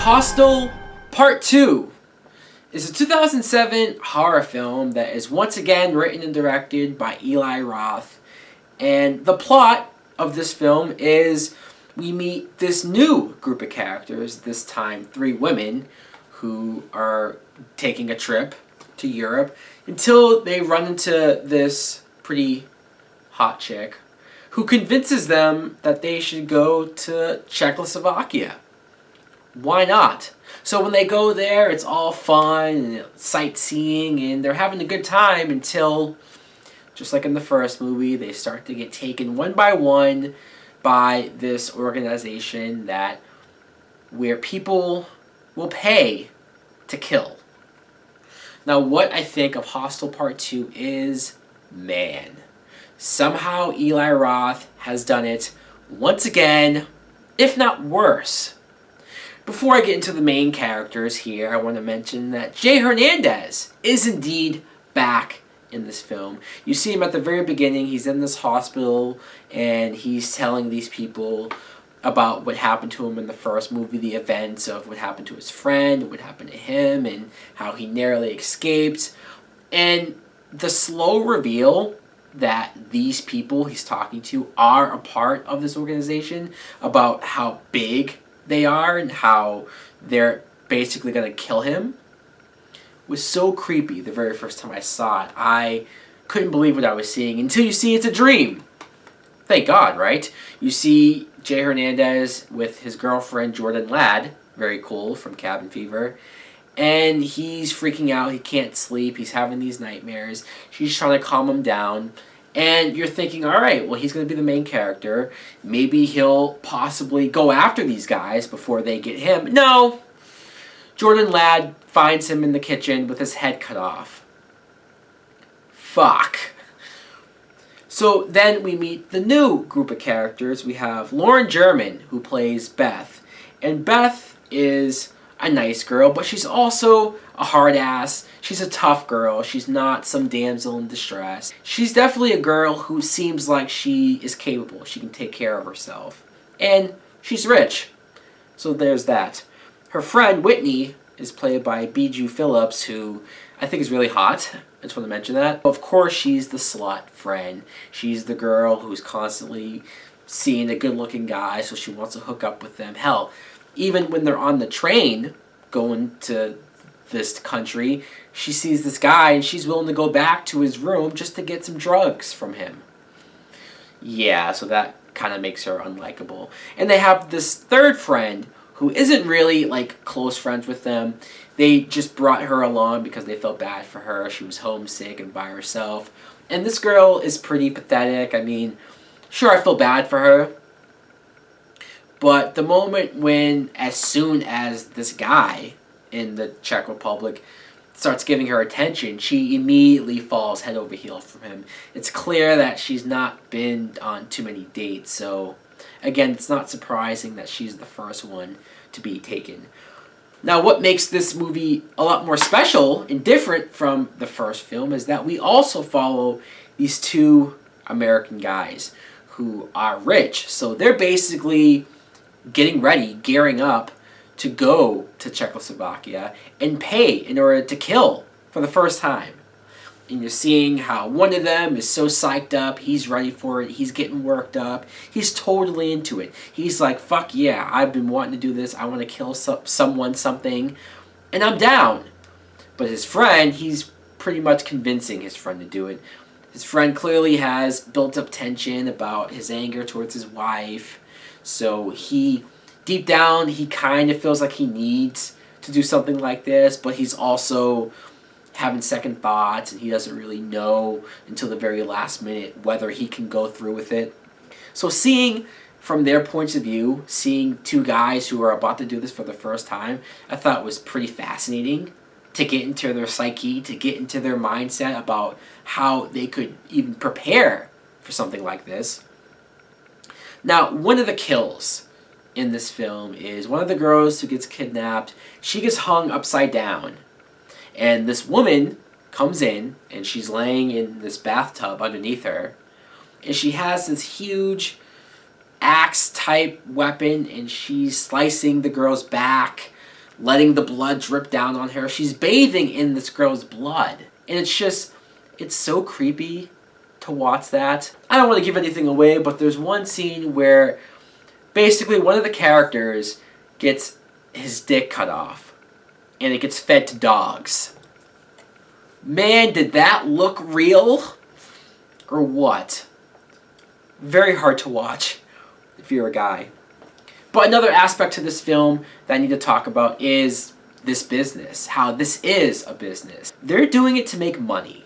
Hostel Part 2 is a 2007 horror film that is once again written and directed by Eli Roth. And the plot of this film is we meet this new group of characters, this time 3 women, who are taking a trip to Europe until they run into this pretty hot chick who convinces them that they should go to Czechoslovakia. Why not? So when they go there, it's all fun and sightseeing, and they're having a good time until, just like in the first movie, they start to get taken one by this organization where people will pay to kill. Now, what I think of Hostel Part 2 is, man, somehow Eli Roth has done it once again, if not worse. Before I get into the main characters here, I want to mention that Jay Hernandez is indeed back in this film. You see him at the very beginning. He's in this hospital, and he's telling these people about what happened to him in the first movie, the events of what happened to his friend, what happened to him, and how he narrowly escaped. And the slow reveal that these people he's talking to are a part of this organization, about how big they are and how they're basically going to kill him, was so creepy the very first time I saw it. I couldn't believe what I was seeing until you see it's a dream. Thank God, right? You see Jay Hernandez with his girlfriend Jordan Ladd, very cool, from Cabin Fever, and he's freaking out. He can't sleep. He's having these nightmares. She's trying to calm him down. And you're thinking, all right, well, he's going to be the main character. Maybe he'll possibly go after these guys before they get him. No. Jordan Ladd finds him in the kitchen with his head cut off. Fuck. So then we meet the new group of characters. We have Lauren German, who plays Beth. And Beth is a nice girl, but she's also a hard ass. She's a tough girl. She's not some damsel in distress. She's definitely a girl who seems like she is capable. She can take care of herself. And she's rich. So there's that. Her friend Whitney is played by Bijou Phillips, who I think is really hot. I just want to mention that. Of course, she's the slut friend. She's the girl who's constantly seeing a good-looking guy, so she wants to hook up with them. Hell, even when they're on the train going to this country, she sees this guy and she's willing to go back to his room just to get some drugs from him. Yeah, so that kind of makes her unlikable. And they have this third friend who isn't really like close friends with them. They just brought her along because they felt bad for her. She was homesick and by herself. And this girl is pretty pathetic. I mean, sure, I feel bad for her. But the moment when, as soon as this guy in the Czech Republic starts giving her attention, she immediately falls head over heels from him. It's clear that she's not been on too many dates, so again, it's not surprising that she's the first one to be taken. Now, what makes this movie a lot more special and different from the first film is that we also follow these 2 American guys who are rich. So they're basically getting ready, gearing up to go to Czechoslovakia and pay in order to kill for the first time. And you're seeing how one of them is so psyched up, he's ready for it, he's getting worked up, he's totally into it. He's like, fuck yeah, I've been wanting to do this, I want to kill someone, something, and I'm down. But his friend, he's pretty much convincing his friend to do it. His friend clearly has built up tension about his anger towards his wife, so deep down, he kind of feels like he needs to do something like this, but he's also having second thoughts, and he doesn't really know until the very last minute whether he can go through with it. So seeing from their points of view, seeing 2 guys who are about to do this for the first time, I thought was pretty fascinating to get into their psyche, to get into their mindset about how they could even prepare for something like this. Now, one of the kills in this film is one of the girls who gets kidnapped. She gets hung upside down. And this woman comes in, and she's laying in this bathtub underneath her. And she has this huge axe-type weapon, and she's slicing the girl's back letting the blood drip down on her. She's bathing in this girl's blood. And it's so creepy to watch that. I don't want to give anything away, but there's one scene where basically one of the characters gets his dick cut off and it gets fed to dogs. Man, did that look real? Or what? Very hard to watch if you're a guy. But another aspect to this film that I need to talk about is this business. How this is a business. They're doing it to make money.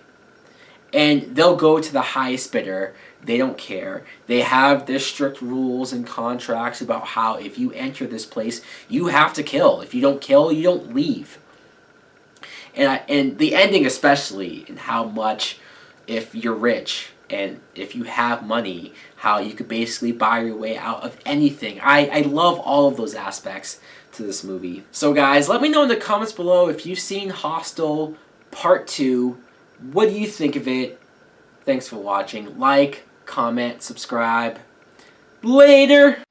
And they'll go to the highest bidder. They don't care. They have their strict rules and contracts about how if you enter this place, you have to kill. If you don't kill, you don't leave. And the ending especially, and how much, if you're rich and if you have money, how you could basically buy your way out of anything. I love all of those aspects to this movie. So guys, let me know in the comments below if you've seen Hostel Part 2. What do you think of it? Thanks for watching. Like, comment, subscribe. Later!